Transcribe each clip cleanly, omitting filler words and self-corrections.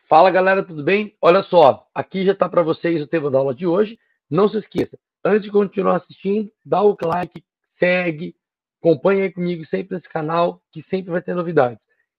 Fala galera, tudo bem? Olha só, aqui já está para vocês o tema da aula de hoje. Não se esqueça, antes de continuar assistindo, dá o like, segue, acompanha aí comigo sempre nesse canal, que sempre vai ter novidades.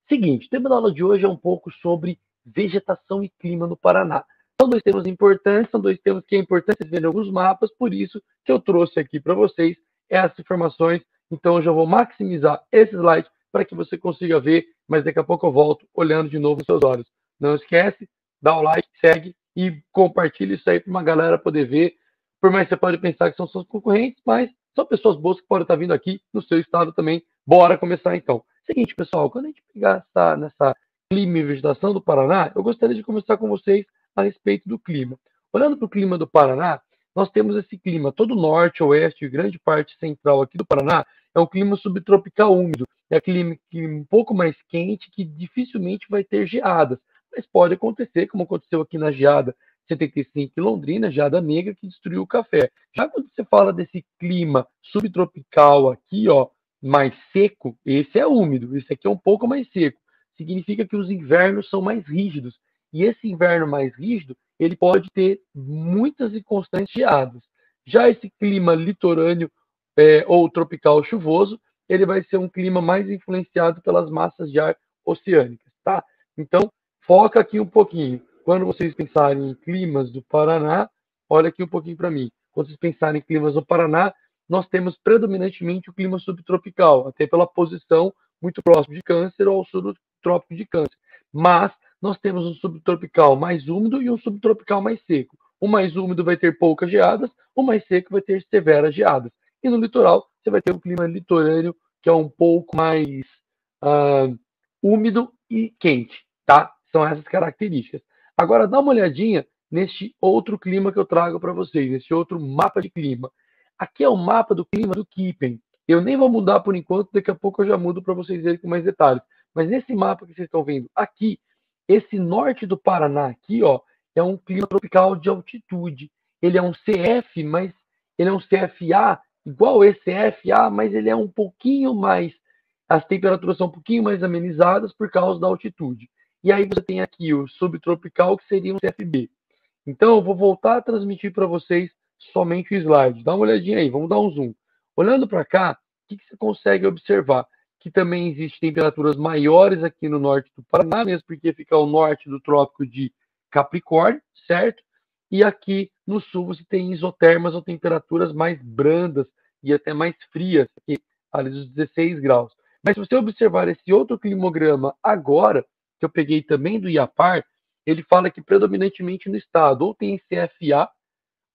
Seguinte, o tema da aula de hoje é um pouco sobre vegetação e clima no Paraná. São dois temas importantes, são dois temas que é importante vocês verem alguns mapas, por isso que eu trouxe aqui para vocês essas informações. Então eu já vou maximizar esse slide para que você consiga ver, mas daqui a pouco eu volto olhando de novo nos seus olhos. Não esquece, dá o like, segue e compartilha isso aí para uma galera poder ver. Por mais que você pode pensar que são seus concorrentes, mas são pessoas boas que podem estar vindo aqui no seu estado também. Bora começar então. Seguinte, pessoal, quando a gente pegar nessa clima e vegetação do Paraná, eu gostaria de conversar com vocês a respeito do clima. Olhando para o clima do Paraná, nós temos esse clima todo norte, oeste e grande parte central aqui do Paraná, é um clima subtropical úmido. É aquele clima um pouco mais quente que dificilmente vai ter geadas. Mas pode acontecer, como aconteceu aqui na geada 75 em Londrina, geada negra, que destruiu o café. Já quando você fala desse clima subtropical aqui, ó, mais seco, esse é úmido, esse aqui é um pouco mais seco. Significa que os invernos são mais rígidos. E esse inverno mais rígido, ele pode ter muitas e constantes geadas. Já esse clima litorâneo ou tropical chuvoso, ele vai ser um clima mais influenciado pelas massas de ar oceânicas, tá? Então, foca aqui um pouquinho. Quando vocês pensarem em climas do Paraná, olha aqui um pouquinho para mim. Quando vocês pensarem em climas do Paraná, nós temos predominantemente o clima subtropical, até pela posição muito próximo de Câncer ou subtrópico de Câncer. Mas nós temos um subtropical mais úmido e um subtropical mais seco. O mais úmido vai ter poucas geadas, o mais seco vai ter severas geadas. E no litoral, você vai ter um clima litorâneo que é um pouco mais úmido e quente, tá? São essas características. Agora, dá uma olhadinha neste outro clima que eu trago para vocês, nesse outro mapa de clima. Aqui é o mapa do clima do Kippen. Eu nem vou mudar por enquanto, daqui a pouco eu já mudo para vocês verem com mais detalhes. Mas nesse mapa que vocês estão vendo aqui, esse norte do Paraná aqui, ó, é um clima tropical de altitude. Ele é um CF, mas ele é um CFA, igual esse CFA, mas ele é um pouquinho mais, as temperaturas são um pouquinho mais amenizadas por causa da altitude. E aí você tem aqui o subtropical, que seria um CFB. Então eu vou voltar a transmitir para vocês somente o slide. Dá uma olhadinha aí, vamos dar um zoom. Olhando para cá, o que você consegue observar? Que também existem temperaturas maiores aqui no norte do Paraná, mesmo porque fica ao norte do trópico de Capricórnio, certo? E aqui no sul você tem isotermas ou temperaturas mais brandas e até mais frias, aqui, ali dos 16 graus. Mas se você observar esse outro climograma agora, que eu peguei também do IAPAR, ele fala que predominantemente no estado ou tem CFA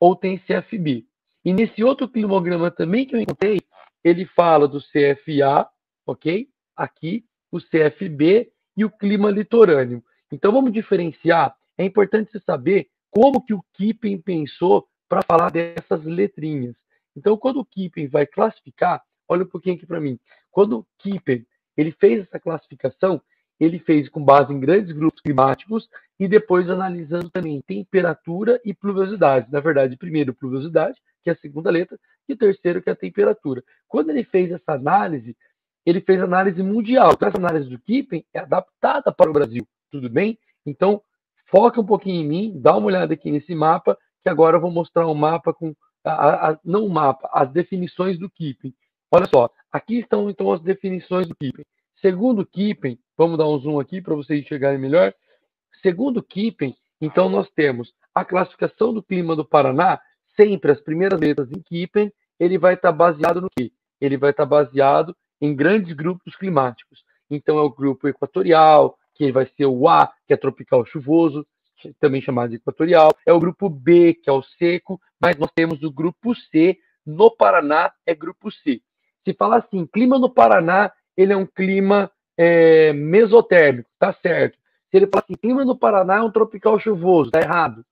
ou tem CFB. E nesse outro climograma também que eu encontrei, ele fala do CFA, ok? Aqui, o CFB e o clima litorâneo. Então vamos diferenciar. É importante você saber como que o Kippen pensou para falar dessas letrinhas. Então, quando o Kippen vai classificar, olha um pouquinho aqui para mim. Quando o Kippen ele fez essa classificação, ele fez com base em grandes grupos climáticos e depois analisando também temperatura e pluviosidade. Na verdade, primeiro pluviosidade, que é a segunda letra, e o terceiro, que é a temperatura. Quando ele fez essa análise, ele fez análise mundial. Então, essa análise do Kippen é adaptada para o Brasil, tudo bem? Então, foca um pouquinho em mim, dá uma olhada aqui nesse mapa, que agora eu vou mostrar um mapa com, não um mapa, as definições do Kippen. Olha só, aqui estão então as definições do Kippen. Segundo Kippen, vamos dar um zoom aqui para vocês enxergarem melhor. Segundo Kippen, então nós temos a classificação do clima do Paraná, sempre as primeiras letras em Kippen, ele vai estar baseado no quê? Ele vai estar baseado em grandes grupos climáticos. Então é o grupo equatorial, que vai ser o A, que é tropical chuvoso, também chamado de equatorial. É o grupo B, que é o seco, mas nós temos o grupo C, no Paraná é grupo C. Se falar assim, clima no Paraná, ele é um clima mesotérmico, tá certo. Se ele falar assim, clima no Paraná é um tropical chuvoso, tá errado.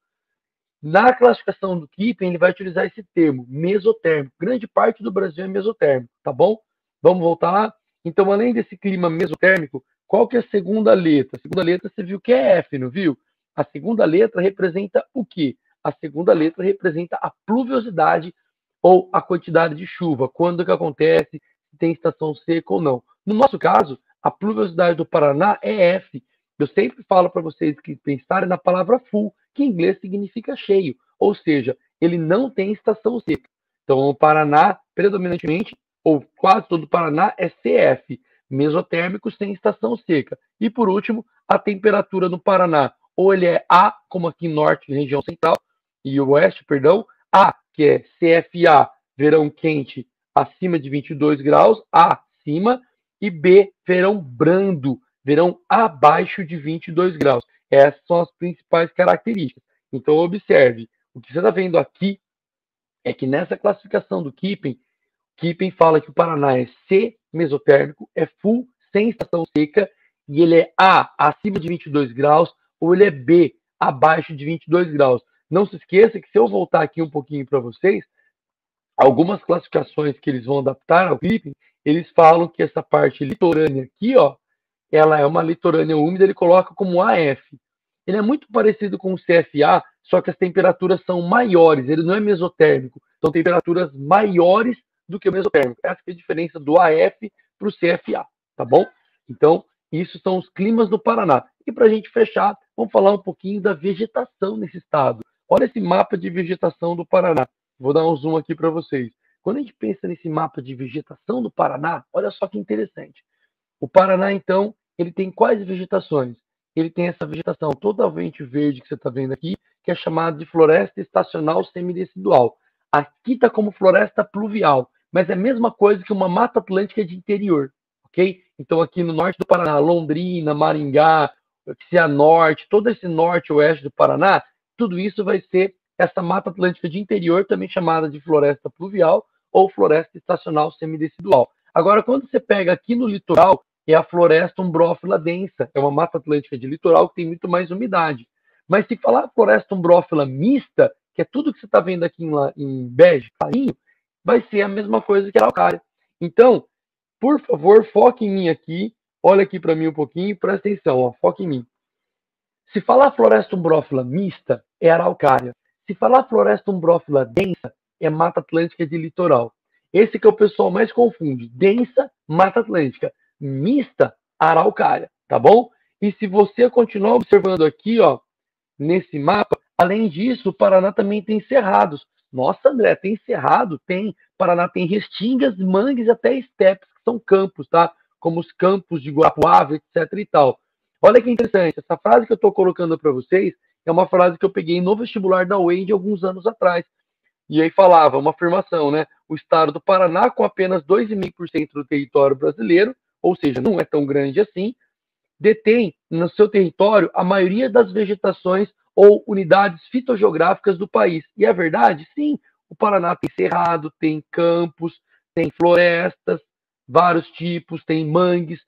Na classificação do Kippen, ele vai utilizar esse termo, mesotérmico. Grande parte do Brasil é mesotérmico, tá bom? Vamos voltar lá? Então, além desse clima mesotérmico, qual que é a segunda letra? A segunda letra você viu que é F, não viu? A segunda letra representa o quê? A segunda letra representa a pluviosidade ou a quantidade de chuva, quando que acontece, se tem estação seca ou não. No nosso caso, a pluviosidade do Paraná é F, Eu sempre falo para vocês que pensarem na palavra full, que em inglês significa cheio, ou seja, ele não tem estação seca. Então, o Paraná, predominantemente, ou quase todo o Paraná, é CF, mesotérmico sem estação seca. E, por último, a temperatura no Paraná, ou ele é A, como aqui norte, região central, e oeste, perdão, A, que é CFA, verão quente, acima de 22 graus, acima, e B, verão brando, verão abaixo de 22 graus. Essas são as principais características. Então, observe, o que você está vendo aqui é que nessa classificação do Kippen fala que o Paraná é C, mesotérmico, é full, sem estação seca, e ele é A, acima de 22 graus, ou ele é B, abaixo de 22 graus. Não se esqueça que se eu voltar aqui um pouquinho para vocês, algumas classificações que eles vão adaptar ao Kippen, eles falam que essa parte litorânea aqui, ó, ela é uma litorânea úmida, ele coloca como AF. Ele é muito parecido com o CFA, só que as temperaturas são maiores, ele não é mesotérmico, são temperaturas maiores do que o mesotérmico. Essa é a diferença do AF para o CFA, tá bom? Então, isso são os climas do Paraná. E para a gente fechar, vamos falar um pouquinho da vegetação nesse estado. Olha esse mapa de vegetação do Paraná. Vou dar um zoom aqui para vocês. Quando a gente pensa nesse mapa de vegetação do Paraná, olha só que interessante. O Paraná, então, ele tem quais vegetações? Ele tem essa vegetação totalmente verde que você está vendo aqui, que é chamada de floresta estacional semidecidual. Aqui está como floresta pluvial, mas é a mesma coisa que uma mata atlântica de interior, ok? Então, aqui no norte do Paraná, Londrina, Maringá, Cianorte, todo esse norte e oeste do Paraná, tudo isso vai ser essa mata atlântica de interior, também chamada de floresta pluvial ou floresta estacional semidecidual. Agora, quando você pega aqui no litoral, é a floresta umbrófila densa, é uma mata atlântica de litoral que tem muito mais umidade. Mas se falar floresta umbrófila mista, que é tudo que você está vendo aqui em bege, clarinho, vai ser a mesma coisa que a araucária. Então, por favor, foque em mim aqui, olha aqui para mim um pouquinho, presta atenção, ó, foque em mim. Se falar floresta umbrófila mista, é araucária. Se falar floresta umbrófila densa, é mata atlântica de litoral. Esse que é o pessoal mais confunde. Densa, mata atlântica. Mista, araucária, tá bom? E se você continuar observando aqui, ó, nesse mapa, além disso, o Paraná também tem cerrados. Nossa, André, tem cerrado? Tem. Paraná tem restingas, mangues e até estepes, que são campos, tá? Como os campos de Guapuava, etc e tal. Olha que interessante, essa frase que eu estou colocando para vocês é uma frase que eu peguei no vestibular da UEM alguns anos atrás. E aí falava uma afirmação, né? O estado do Paraná, com apenas 2,5% do território brasileiro, ou seja, não é tão grande assim, detém no seu território a maioria das vegetações ou unidades fitogeográficas do país. E é verdade? Sim, o Paraná tem cerrado, tem campos, tem florestas, vários tipos, tem mangues,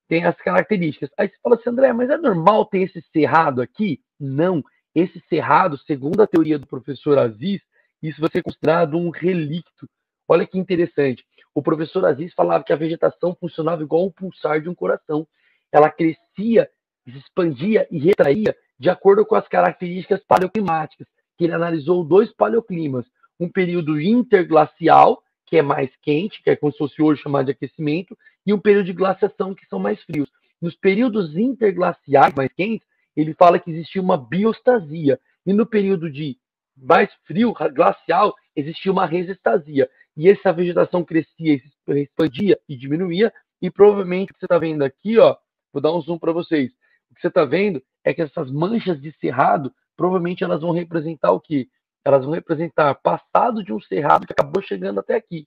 tem as características. Aí você fala assim, André, mas é normal ter esse cerrado aqui? Não. Esse cerrado, segundo a teoria do professor Aziz, isso vai ser considerado um relicto. Olha que interessante. O professor Aziz falava que a vegetação funcionava igual um pulsar de um coração. Ela crescia, se expandia e retraía de acordo com as características paleoclimáticas, que ele analisou 2 paleoclimas. Um período interglacial, que é mais quente, que é como se fosse hoje chamado de aquecimento, e um período de glaciação, que são mais frios. Nos períodos interglaciais mais quentes, ele fala que existia uma biostasia. E no período de mais frio, glacial, existia uma resistasia. E essa vegetação crescia, expandia e diminuía. E provavelmente o que você está vendo aqui, ó, vou dar um zoom para vocês. O que você está vendo é que essas manchas de cerrado, provavelmente elas vão representar o quê? Elas vão representar passado de um cerrado que acabou chegando até aqui.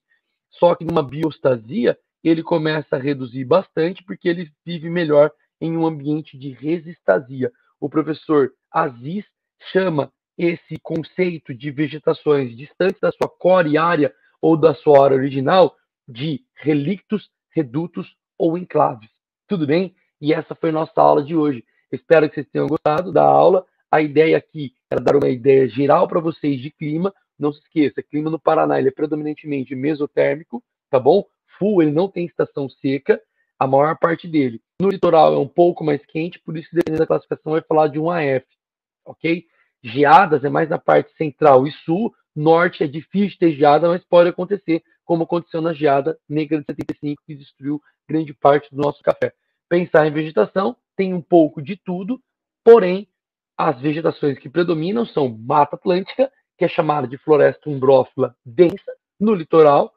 Só que numa biostasia, ele começa a reduzir bastante porque ele vive melhor em um ambiente de resistasia. O professor Aziz chama esse conceito de vegetações distantes da sua core área ou da sua área original de relictos, redutos ou enclaves. Tudo bem? E essa foi a nossa aula de hoje. Espero que vocês tenham gostado da aula. A ideia aqui era dar uma ideia geral para vocês de clima. Não se esqueça, clima no Paraná ele é predominantemente mesotérmico, tá bom? Full, ele não tem estação seca, a maior parte dele. No litoral é um pouco mais quente, por isso, dependendo da classificação, vai falar de um AF, ok? Geadas é mais na parte central e sul, norte é difícil de ter geada, mas pode acontecer, como aconteceu na geada negra de 75, que destruiu grande parte do nosso café. Pensar em vegetação, tem um pouco de tudo, porém, as vegetações que predominam são Mata Atlântica, que é chamada de floresta umbrófila densa, no litoral.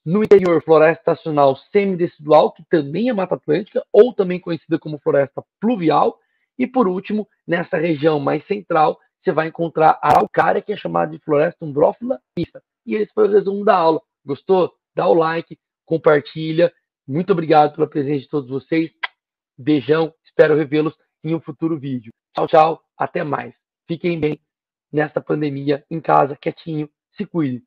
No interior, floresta estacional semidecidual, que também é Mata Atlântica, ou também conhecida como floresta pluvial. E, por último, nessa região mais central, você vai encontrar a araucária, que é chamada de floresta umbrófila mista. E esse foi o resumo da aula. Gostou? Dá o like, compartilha. Muito obrigado pela presença de todos vocês. Beijão, espero revê-los em um futuro vídeo. Tchau, tchau, até mais. Fiquem bem nesta pandemia, em casa, quietinho, se cuide.